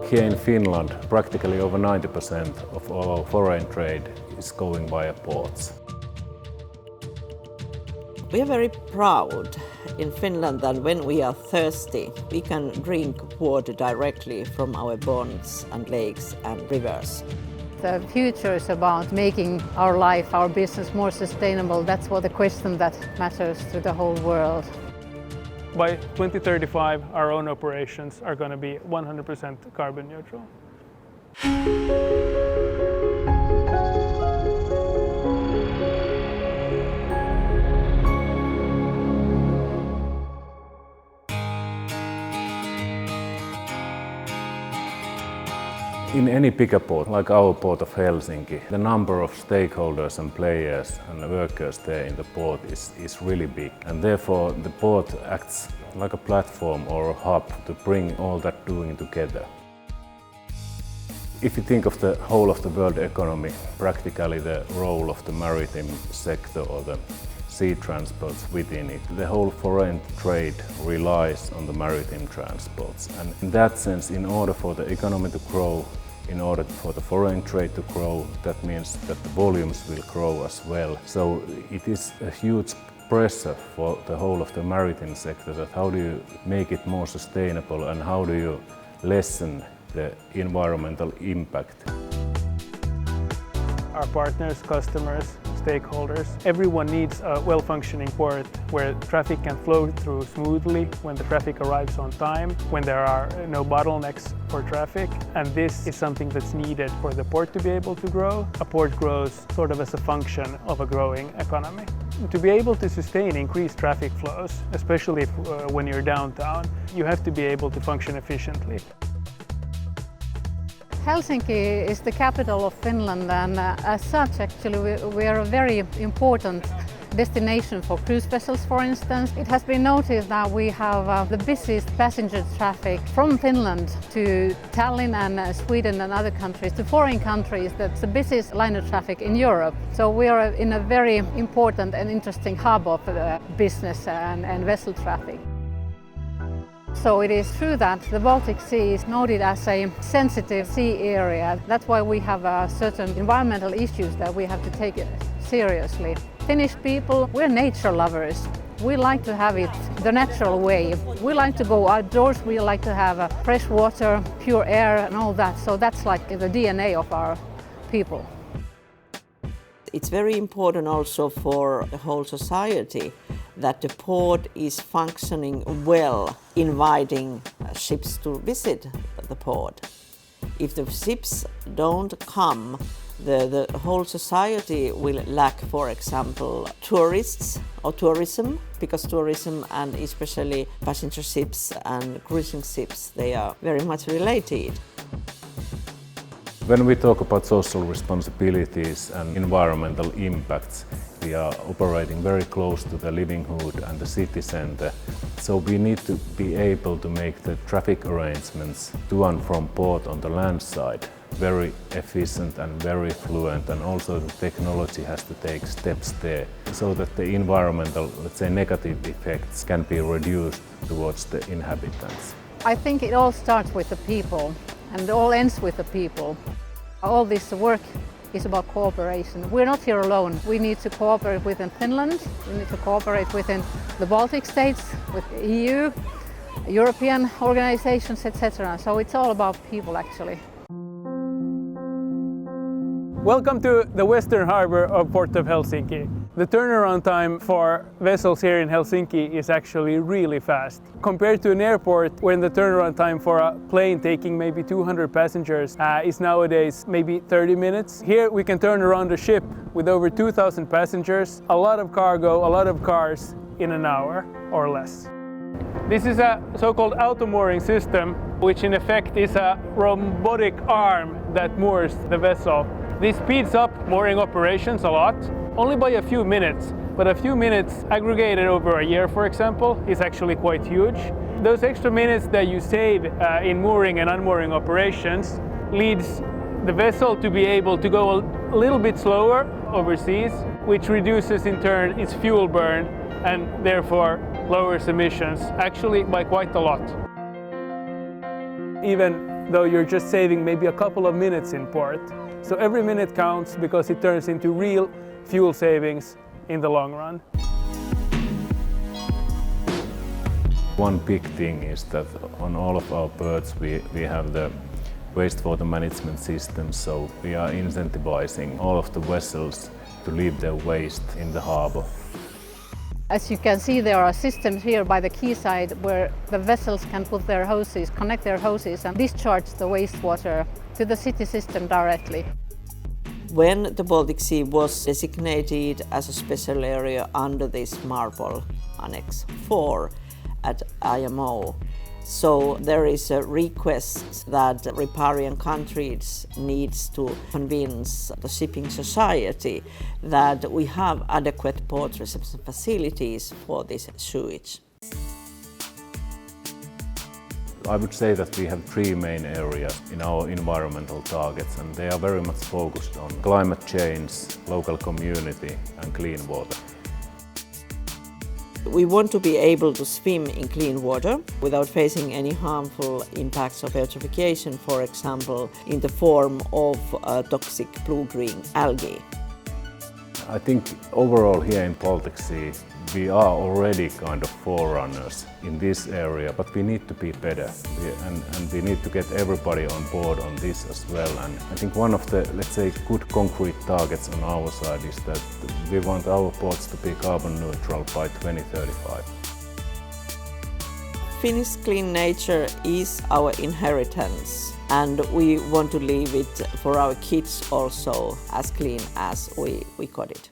here in Finland, practically over 90% of all foreign trade is going via ports. We are very proud in Finland that when we are thirsty, we can drink water directly from our ponds and lakes and rivers. The future is about making our life, our business more sustainable. That's what the question that matters to the whole world. By 2035, our own operations are going to be 100% carbon neutral. In any bigger port, like our port of Helsinki, the number of stakeholders and players and workers there in the port is really big. And therefore the port acts like a platform or a hub to bring all that doing together. If you think of the whole of the world economy, practically the role of the maritime sector or the sea transports within it, the whole foreign trade relies on the maritime transports. And in that sense, in order for the economy to grow, in order for the foreign trade to grow, that means that the volumes will grow as well. So it is a huge pressure for the whole of the maritime sector that how do you make it more sustainable and how do you lessen the environmental impact. Our partners, customers, stakeholders, everyone needs a well-functioning port where traffic can flow through smoothly, when the traffic arrives on time, when there are no bottlenecks for traffic. And this is something that's needed for the port to be able to grow. A port grows sort of as a function of a growing economy. To be able to sustain increased traffic flows, especially when you're downtown, you have to be able to function efficiently. Helsinki is the capital of Finland, and as such actually we are a very important destination for cruise vessels, for instance. It has been noticed that we have the busiest passenger traffic from Finland to Tallinn and Sweden and other countries to foreign countries. That's the busiest liner traffic in Europe. So we are in a very important and interesting hub of business and vessel traffic. So it is true that the Baltic Sea is noted as a sensitive sea area. That's why we have certain environmental issues that we have to take seriously. Finnish people, we're nature lovers. We like to have it the natural way. We like to go outdoors, we like to have fresh water, pure air and all that. So that's like the DNA of our people. It's very important also for the whole society that the port is functioning well, inviting ships to visit the port. If the ships don't come, the whole society will lack, for example, tourists or tourism, because tourism and especially passenger ships and cruising ships, they are very much related. When we talk about social responsibilities and environmental impacts, we are operating very close to the livelihood and the city center. So we need to be able to make the traffic arrangements to and from port on the land side very efficient and very fluent, and also the technology has to take steps there so that the environmental, let's say, negative effects can be reduced towards the inhabitants. I think it all starts with the people and it all ends with the people. All this work is about cooperation. We're not here alone. We need to cooperate within Finland, we need to cooperate within the Baltic states, with the EU, European organizations, etc. So it's all about people actually. Welcome to the western harbour of Port of Helsinki. The turnaround time for vessels here in Helsinki is actually really fast. Compared to an airport where the turnaround time for a plane taking maybe 200 passengers is nowadays maybe 30 minutes. Here we can turn around a ship with over 2,000 passengers, a lot of cargo, a lot of cars in an hour or less. This is a so-called auto-mooring system, which in effect is a robotic arm that moors the vessel. This speeds up mooring operations a lot, only by a few minutes, but a few minutes aggregated over a year, for example, is actually quite huge. Those extra minutes that you save in mooring and unmooring operations leads the vessel to be able to go a little bit slower overseas, which reduces in turn its fuel burn and therefore lowers emissions, actually by quite a lot. Even though you're just saving maybe a couple of minutes in port. So every minute counts because it turns into real fuel savings in the long run. One big thing is that on all of our berths we have the wastewater management system, so we are incentivizing all of the vessels to leave their waste in the harbor. As you can see, there are systems here by the quayside where the vessels can put their hoses, connect their hoses and discharge the wastewater to the city system directly. When the Baltic Sea was designated as a special area under this MARPOL Annex 4 at IMO, so there is a request that riparian countries needs to convince the shipping society that we have adequate port reception facilities for this sewage. I would say that we have three main areas in our environmental targets, and they are very much focused on climate change, local community and clean water. We want to be able to swim in clean water without facing any harmful impacts of eutrophication, for example, in the form of toxic blue-green algae. I think overall here in Baltic Sea we are already kind of forerunners in this area, but we need to be better and we need to get everybody on board on this as well. And I think one of the, let's say, good concrete targets on our side is that we want our ports to be carbon neutral by 2035. Finnish clean nature is our inheritance, and we want to leave it for our kids also as clean as we got it.